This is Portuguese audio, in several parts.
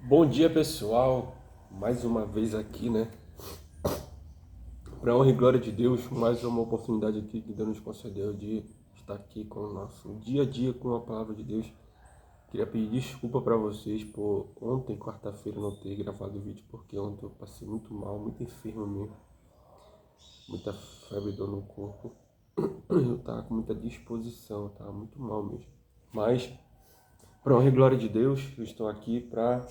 Bom dia, pessoal. Mais uma vez aqui, né? Para honra e glória de Deus, mais uma oportunidade aqui que Deus nos concedeu de estar aqui com o nosso dia a dia com a palavra de Deus. Queria pedir desculpa para vocês por ontem, quarta-feira, não ter gravado o vídeo, porque ontem eu passei muito mal, muito enfermo mesmo, muita febre e dor no corpo. Eu tava com muita disposição, eu tava muito mal mesmo. Mas, para honra e glória de Deus, eu estou aqui para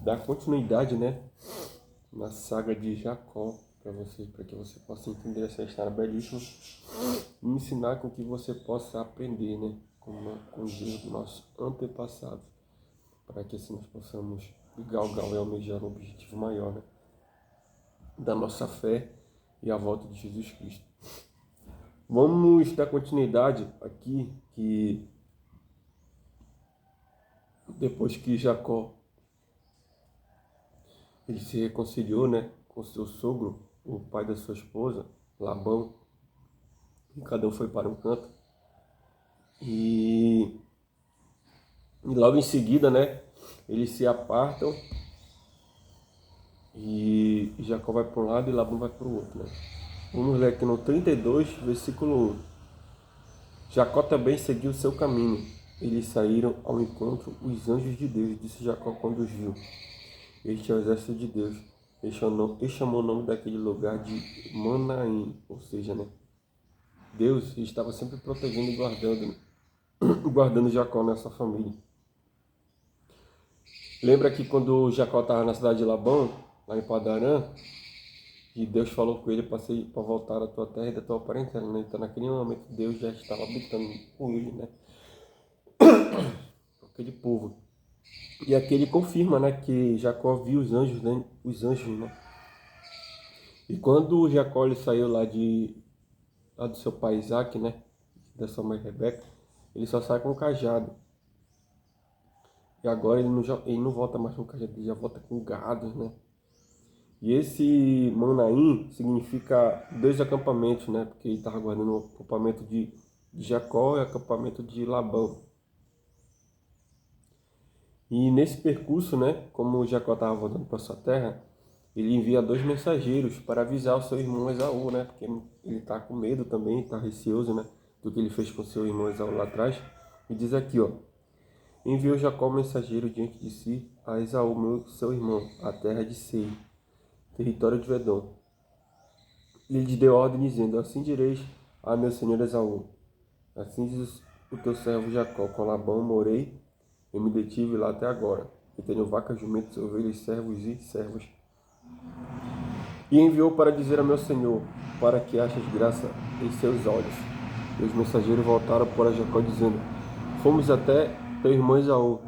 dar continuidade, né? Na saga de Jacó para você, para que você possa entender essa história belíssima e ensinar com que você possa aprender, né, com os erros do nosso antepassado, para que assim nós possamos galgar e almejar um objetivo maior, né, da nossa fé e a volta de Jesus Cristo. Vamos dar continuidade aqui, que depois que Jacó ele se reconciliou, né, com seu sogro, o pai da sua esposa, Labão, e cada um foi para um canto. E logo em seguida, né, eles se apartam e Jacó vai para um lado e Labão vai para o outro, né? Vamos ler aqui no 32, versículo 1. Jacó também seguiu o seu caminho. Eles saíram ao encontro os anjos de Deus, disse Jacó quando os viu. Este é o exército de Deus. Ele chamou o nome daquele lugar de Manaim, ou seja, né, Deus estava sempre protegendo e guardando, guardando Jacó nessa família. Lembra que quando Jacó estava na cidade de Labão, lá em Padarã, e Deus falou com ele para voltar à tua terra e da tua parentela, né? Então naquele momento Deus já estava habitando com ele, né? Aquele povo. E aqui ele confirma, né, que Jacó viu os anjos, né? Os anjos, né? E quando Jacó ele saiu lá do seu pai Isaac, né? Da sua mãe Rebeca, ele só sai com o cajado. E agora ele não volta mais com o cajado, ele já volta com gados, né? E esse Manaim significa dois acampamentos, né? Porque ele estava guardando o acampamento de Jacó e o acampamento de Labão. E nesse percurso, né? Como Jacó estava voltando para sua terra, ele envia dois mensageiros para avisar o seu irmão Esaú, né? Porque ele está com medo também, está receoso, né? Do que ele fez com seu irmão Esaú lá atrás. E diz aqui, ó. Enviou Jacó um mensageiro diante de si a Esaú, seu irmão, a terra de Seir, território de Edom. E lhe deu ordem, dizendo: Assim direis a meu senhor Esaú: Assim diz o teu servo Jacó: Com Labão morei e me detive lá até agora. E tenho vacas, jumentos, ovelhas, servos e servas. E enviou para dizer a meu senhor: Para que achas graça em seus olhos. E os mensageiros voltaram para Jacó, dizendo: Fomos até teu irmão Esaú,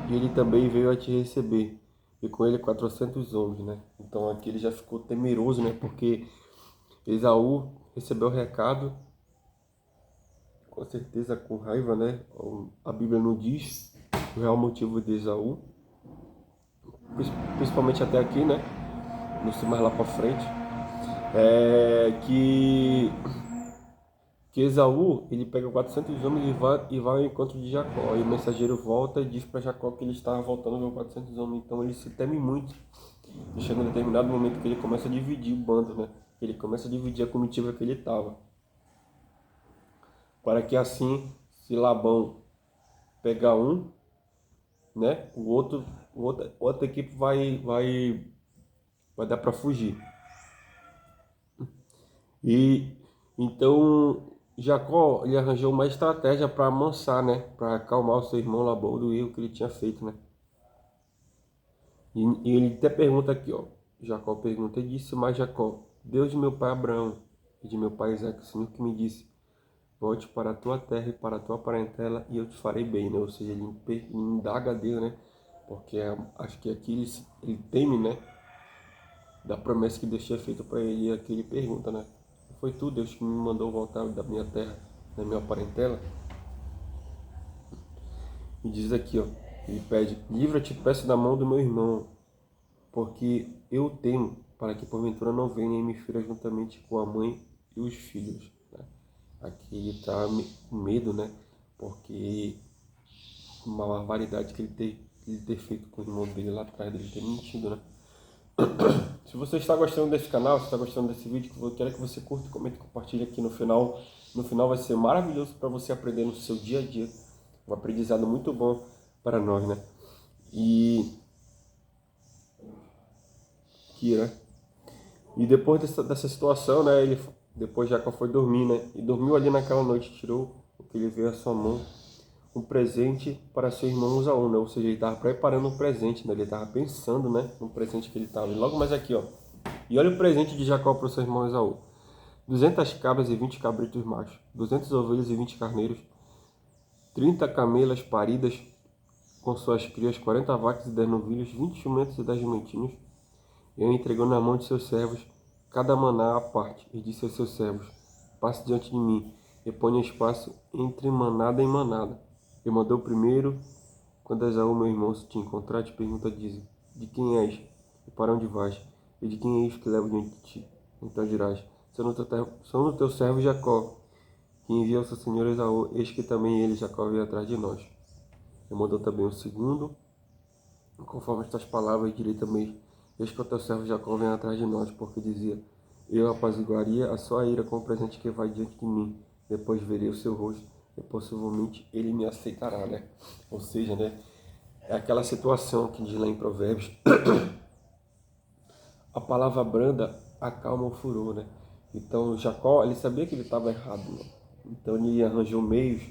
e ele também veio a te receber. E com ele 400 homens, né? Então aqui ele já ficou temeroso, né? Porque Esaú recebeu o recado, com certeza com raiva, né? A Bíblia não diz o real motivo de Esaú, principalmente até aqui, né? Não sei mais lá para frente. É que Esaú, ele pega 400 homens e vai ao encontro de Jacó. E o mensageiro volta e diz para Jacó que ele estava voltando com 400 homens. Então ele se teme muito. E chega um determinado momento que ele começa a dividir o bando, né? Ele começa a dividir a comitiva que ele estava. Para que assim, se Labão pegar um, né? Outra equipe vai dar para fugir. E então Jacó ele arranjou uma estratégia para amansar, né? Para acalmar o seu irmão Labão do erro que ele tinha feito, né? E ele até pergunta aqui, ó. Jacó pergunta e disse: Mas Jacó, Deus de meu pai Abraão e de meu pai Isaque, o Senhor que me disse: Volte para a tua terra e para a tua parentela e eu te farei bem, né? Ou seja, ele indaga a Deus, né? Porque acho que aqui ele teme, né? Da promessa que Deus tinha feito para ele. E aqui ele pergunta, né? Foi tu, Deus, que me mandou voltar da minha terra, da minha parentela? E diz aqui, ó. Ele pede: Livra-te, peço da mão do meu irmão, porque eu temo para que porventura não venha e me fira juntamente com a mãe e os filhos. Né? Aqui ele está com medo, né? Porque uma barbaridade que ele ele ter feito com o irmão dele lá atrás, dele ter mentido, né? Se você está gostando desse canal, se está gostando desse vídeo, eu quero que você curta, comente e compartilhe aqui no final. No final vai ser maravilhoso para você aprender no seu dia a dia. Um aprendizado muito bom para nós, né? E depois dessa situação, né? Depois Jacó foi dormir, né? E dormiu ali naquela noite, tirou o que ele veio à sua mão, um presente para seu irmão Esaú, né? Ou seja, ele estava preparando um presente, né? Ele estava pensando, né? No presente que ele estava. E logo mais aqui, ó. E olha o presente de Jacó para o seu irmão Esaú. 200 cabras e 20 cabritos machos, 200 ovelhas e 20 carneiros, 30 camelas paridas com suas crias, 40 vacas e 10 novilhos, 20 jumentos e 10 jumentinhos. E ele entregou na mão de seus servos cada maná à parte, e disse aos seus servos: passe diante de mim, e ponha espaço entre manada e manada. E mandou primeiro, quando Esaú, meu irmão, se te encontrar, te pergunta, diz: de quem és? E para onde vais? E de quem é isso que levo diante de ti? Então dirás: sou no teu servo Jacó, que envia ao seu senhor Esaú, eis que também ele, Jacó, veio atrás de nós. E mandou também o segundo, conforme estas palavras, e direi também: eis que o teu servo Jacó vem atrás de nós, porque dizia: eu apaziguaria a sua ira com o presente que vai diante de mim, depois verei o seu rosto, e possivelmente ele me aceitará, né? Ou seja, né? É aquela situação que diz lá em Provérbios: a palavra branda acalma o furor, né? Então Jacó, ele sabia que ele estava errado, né? Então ele arranjou meios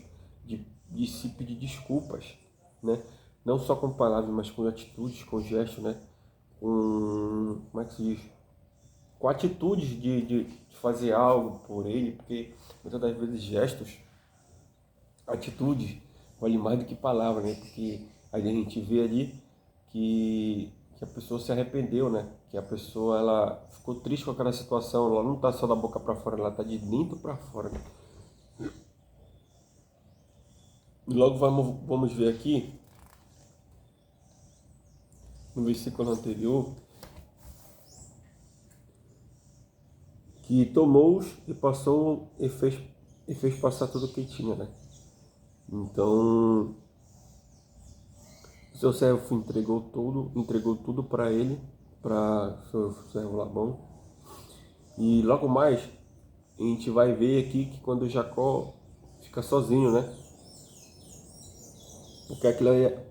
de se pedir desculpas, né? Não só com palavras, mas com atitudes, com gestos, né? Como é que se diz? Com atitudes de fazer algo por ele, porque muitas das vezes gestos, atitudes, valem mais do que palavras, né? Porque aí a gente vê ali que a pessoa se arrependeu, né? Que a pessoa, ela ficou triste com aquela situação, ela não está só da boca para fora, ela está de dentro para fora, né? E logo vamos ver aqui, no versículo anterior, que tomou-os e passou e fez passar tudo o que tinha, né? Então, o seu servo entregou tudo para ele, para seu servo Labão. E logo mais, a gente vai ver aqui que quando Jacó fica sozinho, né?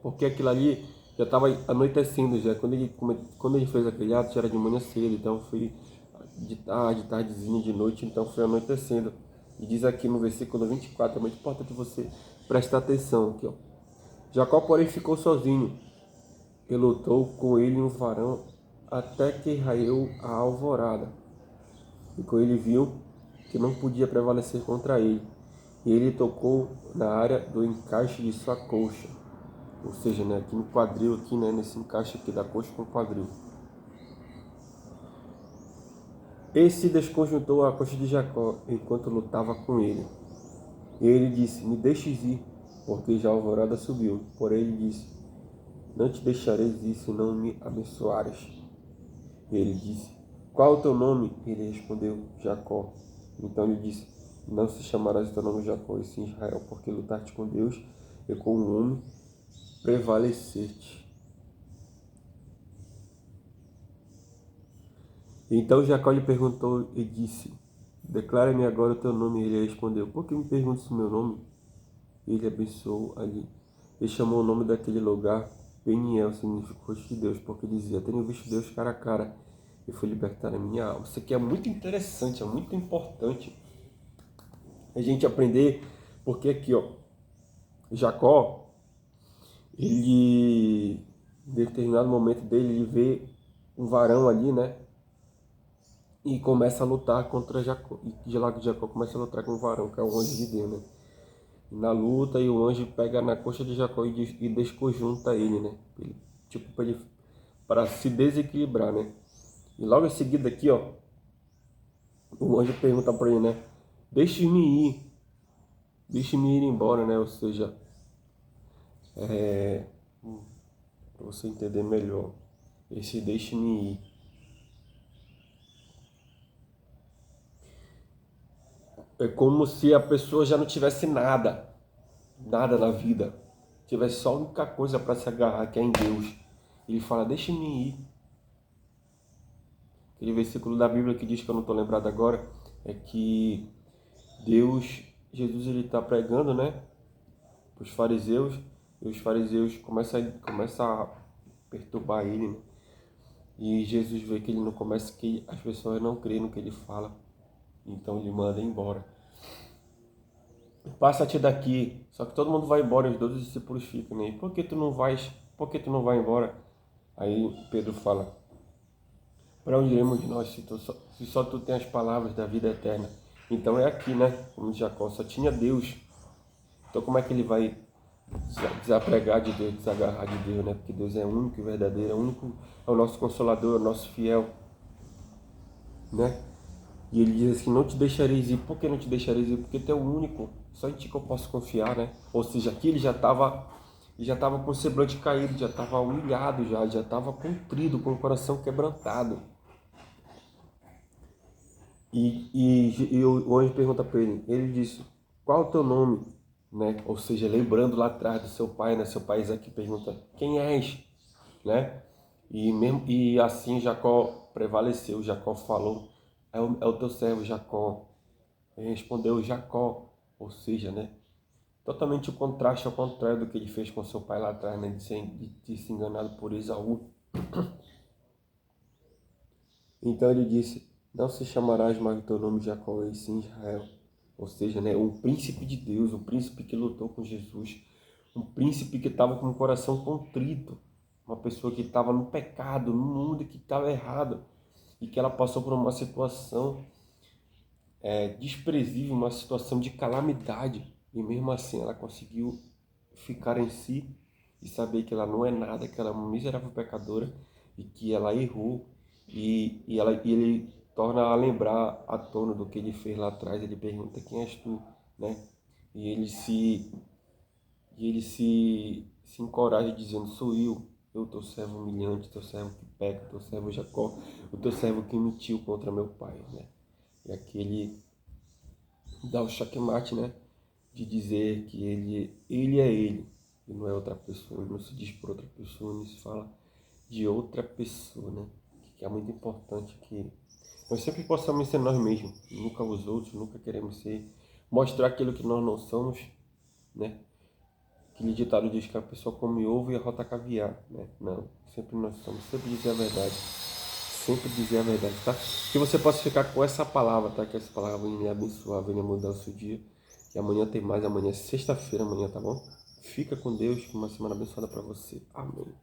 Porque aquilo ali já estava anoitecendo, já. Quando ele fez aquele ato, já era de manhã cedo, então foi de tarde, tardezinha, de noite, então foi anoitecendo. E diz aqui no versículo 24, é muito importante você prestar atenção aqui, ó. Jacó, porém, ficou sozinho e lutou com ele um varão até que raiou a alvorada. E com ele viu que não podia prevalecer contra ele. E ele tocou na área do encaixe de sua coxa. Ou seja, né, aqui no quadril, aqui, né, nesse encaixe aqui da coxa com o quadril. Esse desconjuntou a coxa de Jacó enquanto lutava com ele. E ele disse: me deixes ir, porque já a alvorada subiu. Porém ele disse: não te deixareis ir se não me abençoares. E ele disse: qual o teu nome? Ele respondeu: Jacó. Então ele disse: não se chamarás o teu nome Jacó, e sim Israel, porque lutaste com Deus e com o homem prevaleceste. Então Jacó lhe perguntou e disse: declara-me agora o teu nome. E ele respondeu: por que me perguntas o meu nome? E ele abençoou ali. E chamou o nome daquele lugar Peniel, significa rosto de Deus, porque dizia: tenho visto Deus cara a cara e fui libertar a minha alma. Isso aqui é muito interessante, é muito importante a gente aprender, porque aqui, ó, Jacó, ele, em determinado momento dele, ele vê um varão ali, né? E começa a lutar contra Jacó. E de lá que Jacó começa a lutar com o varão, que é o anjo de Deus, né? E na luta, e o anjo pega na coxa de Jacó e desconjunta ele, né? Tipo, para se desequilibrar, né? E logo em seguida aqui, ó, o anjo pergunta para ele, né? Deixe-me ir. Deixe-me ir embora, né? Ou seja, para você entender melhor, esse deixe-me ir. É como se a pessoa já não tivesse nada na vida. tivesse só a única coisa para se agarrar, que é em Deus. Ele fala, deixe-me ir. Aquele versículo da Bíblia que diz, que eu não estou lembrado agora, é que Jesus ele está pregando, né, para os fariseus, e os fariseus começam a perturbar ele, né? E Jesus vê que ele não começa, que as pessoas não creem no que ele fala, então ele manda embora. Passa-te daqui. Só que todo mundo vai embora, os 12 discípulos ficam, né? Por que tu não vais? Por que tu não vai embora? Aí Pedro fala, para onde iremos nós, se só tu tens as palavras da vida eterna? Então é aqui, né? Como Jacó só tinha Deus. Então como é que ele vai desapegar de Deus, desagarrar de Deus, né? Porque Deus é único e verdadeiro, é o nosso consolador, é o nosso fiel, né? E ele diz assim, não te deixareis ir. Por que não te deixareis ir? Porque tu é o único, só em ti que eu posso confiar, né? Ou seja, aqui ele já estava com o semblante caído, já estava humilhado, já estava contrido, com o coração quebrantado. E o anjo pergunta para ele disse, qual é o teu nome? Né? Ou seja, lembrando lá atrás do seu pai, né? Seu pai Isaac pergunta, quem és? Né? E assim Jacó prevaleceu, Jacó falou, é o teu servo Jacó. Ele respondeu Jacó, ou seja, né? Totalmente o contraste ao contrário do que ele fez com seu pai lá atrás, né? De se enganado por Esaú. Então ele disse, não se chamarás mais o teu nome Jacó, e sim Israel. Ou seja, né? Um príncipe de Deus, um príncipe que lutou com Jesus, um príncipe que estava com o coração contrito, uma pessoa que estava no pecado, no mundo que estava errado, e que ela passou por uma situação desprezível, uma situação de calamidade, e mesmo assim ela conseguiu ficar em si e saber que ela não é nada, que ela é uma miserável pecadora e que ela errou, e ele torna a lembrar à tona do que ele fez lá atrás. Ele pergunta, quem és tu, né? E ele se encoraja dizendo, sou eu teu servo humilhante, teu servo que peca, teu servo Jacó, o teu servo que mentiu contra meu pai, né? E aquele dá o checkmate, né? De dizer que ele é ele, e não é outra pessoa, ele não se diz por outra pessoa, não se fala de outra pessoa, né? Que é muito importante que nós sempre possamos ser nós mesmos, nunca os outros, nunca queremos mostrar aquilo que nós não somos, né? Aquele ditado diz que a pessoa come ovo e arrota caviar, né? Não, sempre nós somos, sempre dizer a verdade. Sempre dizer a verdade, tá? Que você possa ficar com essa palavra, tá? Que essa palavra venha lhe abençoar, venha mudar o seu dia. E amanhã tem mais, amanhã é sexta-feira, amanhã, tá bom? Fica com Deus, uma semana abençoada para você. Amém.